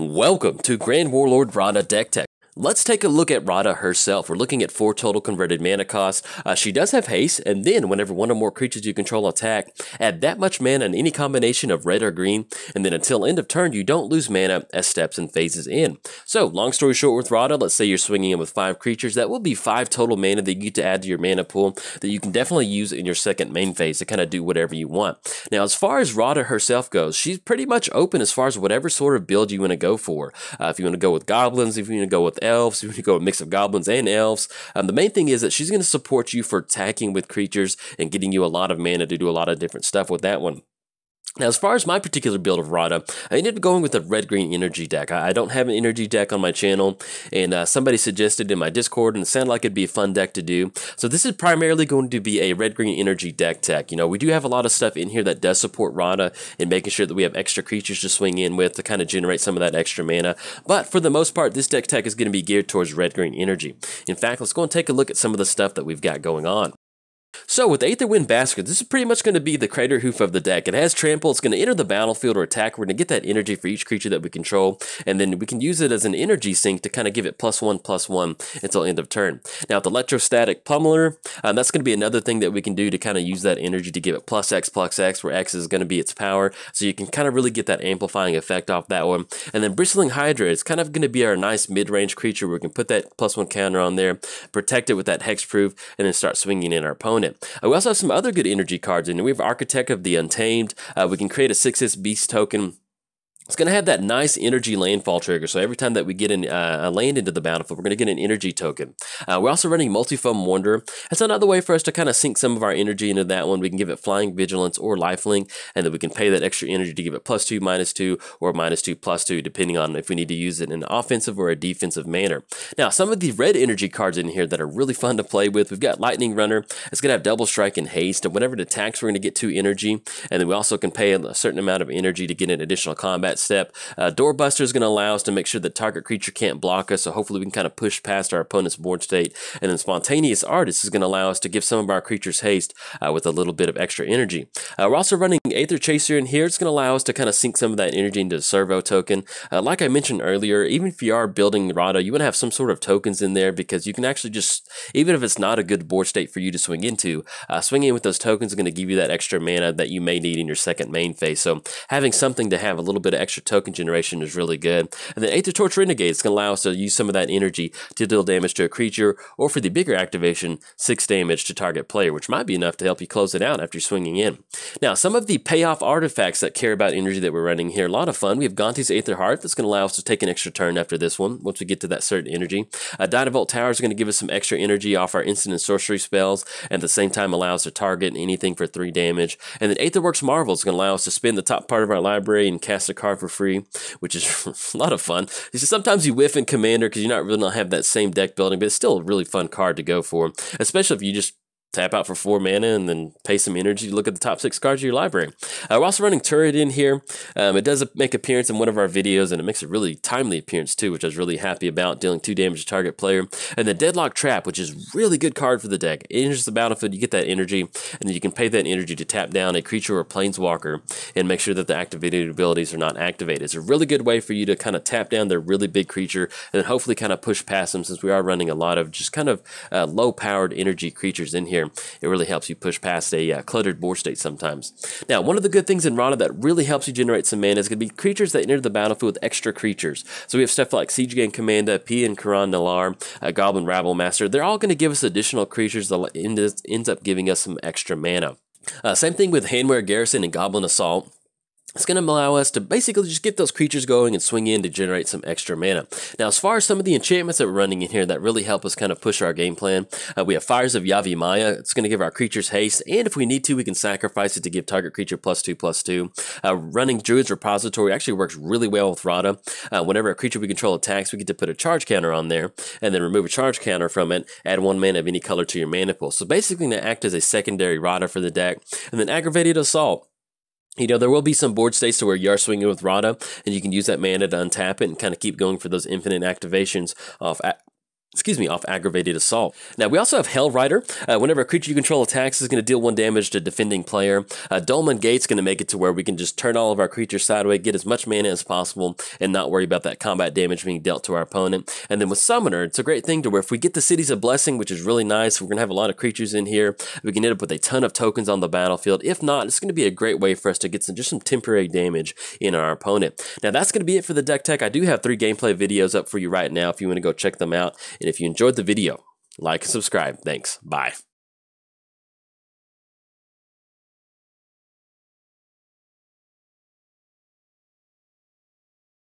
Welcome to Grand Warlord Radha Deck Tech. Let's take a look at Radha herself. We're looking at 4 total converted mana costs. She does have haste, and then whenever one or more creatures you control attack, add that much mana in any combination of red or green, and then until end of turn you don't lose mana as steps and phases in. So, long story short with Radha, let's say you're swinging in with 5 creatures, that will be 5 total mana that you get to add to your mana pool that you can definitely use in your second main phase to kind of do whatever you want. Now, as far as Radha herself goes, she's pretty much open as far as whatever sort of build you want to go for. If you want to go with goblins, if you want to go with elves, if you want to go with a mix of goblins and elves, the main thing is that she's going to support you for attacking with creatures and getting you a lot of mana to do a lot of different stuff with that one. Now, as far as my particular build of Radha, I ended up going with a red-green energy deck. I don't have an energy deck on my channel, and somebody suggested in my Discord, and it sounded like it'd be a fun deck to do. So this is primarily going to be a red-green energy deck tech. You know, we do have a lot of stuff in here that does support Radha and making sure that we have extra creatures to swing in with to kind of generate some of that extra mana. But for the most part, this deck tech is going to be geared towards red-green energy. In fact, let's go and take a look at some of the stuff that we've got going on. So with Aetherwind Basket, this is pretty much going to be the Crater Hoof of the deck. It has Trample, it's going to enter the battlefield or attack. We're going to get that energy for each creature that we control, and then we can use it as an energy sink to kind of give it +1/+1 until end of turn. Now with Electrostatic Pummeler, that's going to be another thing that we can do to kind of use that energy to give it +X/+X, where X is going to be its power, so you can kind of really get that amplifying effect off that one. And then Bristling Hydra is kind of going to be our nice mid-range creature where we can put that +1 counter on there, protect it with that hexproof, and then start swinging in our opponent. We also have some other good energy cards in here. We have Architect of the Untamed. We can create a 6/6 beast token. It's going to have that nice energy landfall trigger, so every time that we get a land into the battlefield, we're going to get an energy token. We're also running Multifoam Wanderer. That's another way for us to kind of sink some of our energy into that one. We can give it Flying Vigilance or Lifelink, and then we can pay that extra energy to give it +2, -2, or -2, +2, depending on if we need to use it in an offensive or a defensive manner. Now, some of the red energy cards in here that are really fun to play with, we've got Lightning Runner. It's going to have Double Strike and Haste, and whenever it attacks, we're going to get 2 energy, and then we also can pay a certain amount of energy to get an additional combat step. Doorbuster is going to allow us to make sure that target creature can't block us, so hopefully we can kind of push past our opponent's board state. And then Spontaneous Artist is going to allow us to give some of our creatures haste with a little bit of extra energy. We're also running Aether Chaser in here. It's going to allow us to kind of sink some of that energy into the Servo token. Like I mentioned earlier, even if you are building Radha, you want to have some sort of tokens in there because you can actually just, even if it's not a good board state for you to swing into, swinging in with those tokens is going to give you that extra mana that you may need in your second main phase. So having something to have a little bit of extra token generation is really good. And then Aether Torch Renegade is going to allow us to use some of that energy to deal damage to a creature, or for the bigger activation, 6 damage to target player, which might be enough to help you close it out after swinging in. Now, some of the payoff artifacts that care about energy that we're running here, a lot of fun. We have Gonti's Aether Heart that's going to allow us to take an extra turn after this one, once we get to that certain energy. Dynavolt Tower is going to give us some extra energy off our instant and sorcery spells, and at the same time allow us to target anything for 3 damage. And then Aetherworks Marvel is going to allow us to spin the top part of our library and cast a card for free, which is a lot of fun. It's just sometimes you whiff in Commander because you're not really not have that same deck building, but it's still a really fun card to go for, especially if you just tap out for 4 mana and then pay some energy to look at the top 6 cards of your library. We're also running Turret in here. It does make appearance in one of our videos, and it makes a really timely appearance too, which I was really happy about, dealing 2 damage to target player. And the Deadlock Trap, which is a really good card for the deck. It enters the battlefield, you get that energy, and then you can pay that energy to tap down a creature or planeswalker and make sure that the activated abilities are not activated. It's a really good way for you to kind of tap down their really big creature and then hopefully kind of push past them, since we are running a lot of just kind of low-powered energy creatures in here. It really helps you push past a cluttered board state sometimes. Now, one of the good things in Radha that really helps you generate some mana is going to be creatures that enter the battlefield with extra creatures. So we have stuff like Siege Gang Commander, P and Karan Nalar, Goblin Rabble Master. They're all going to give us additional creatures that ends up giving us some extra mana. Same thing with Handwear Garrison and Goblin Assault. It's going to allow us to basically just get those creatures going and swing in to generate some extra mana. Now, as far as some of the enchantments that we're running in here that really help us kind of push our game plan, we have Fires of Yavimaya. It's going to give our creatures haste, and if we need to, we can sacrifice it to give target creature +2/+2. Running Druid's Repository actually works really well with Radha. Whenever a creature we control attacks, we get to put a charge counter on there, and then remove a charge counter from it, add 1 mana of any color to your mana pool. So basically, going to act as a secondary Radha for the deck. And then Aggravated Assault. You know, there will be some board states to where you are swinging with Radha, and you can use that mana to untap it and kind of keep going for those infinite activations off off Aggravated Assault. Now, we also have Hell Rider. Whenever a creature you control attacks, is going to deal 1 damage to defending player. Dolmen Gate's going to make it to where we can just turn all of our creatures sideways, get as much mana as possible, and not worry about that combat damage being dealt to our opponent. And then with Summoner, it's a great thing to where if we get the Cities of Blessing, which is really nice, we're going to have a lot of creatures in here. We can end up with a ton of tokens on the battlefield. If not, it's going to be a great way for us to get just some temporary damage in our opponent. Now, that's going to be it for the deck tech. I do have 3 gameplay videos up for you right now if you want to go check them out. And if you enjoyed the video, like and subscribe. Thanks. Bye.